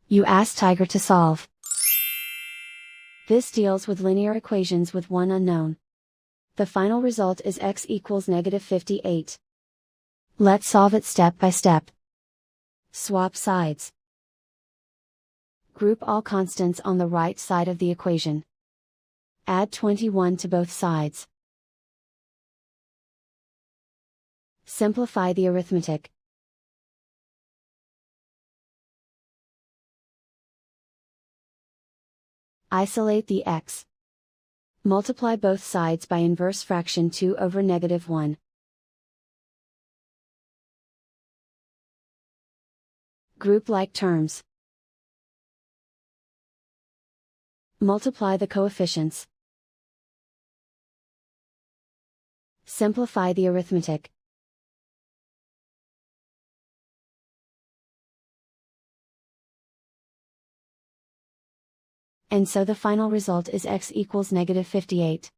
You ask Tiger to solve. This deals with linear equations with one unknown. The final result is x equals -58. Let's solve it step by step. Swap sides. Group all constants on the right side of the equation. Add 21 to both sides. Simplify the arithmetic. Isolate the x. Multiply both sides by inverse fraction 2 over -1. Group like terms. Multiply the coefficients. Simplify the arithmetic. And so the final result is x equals -58.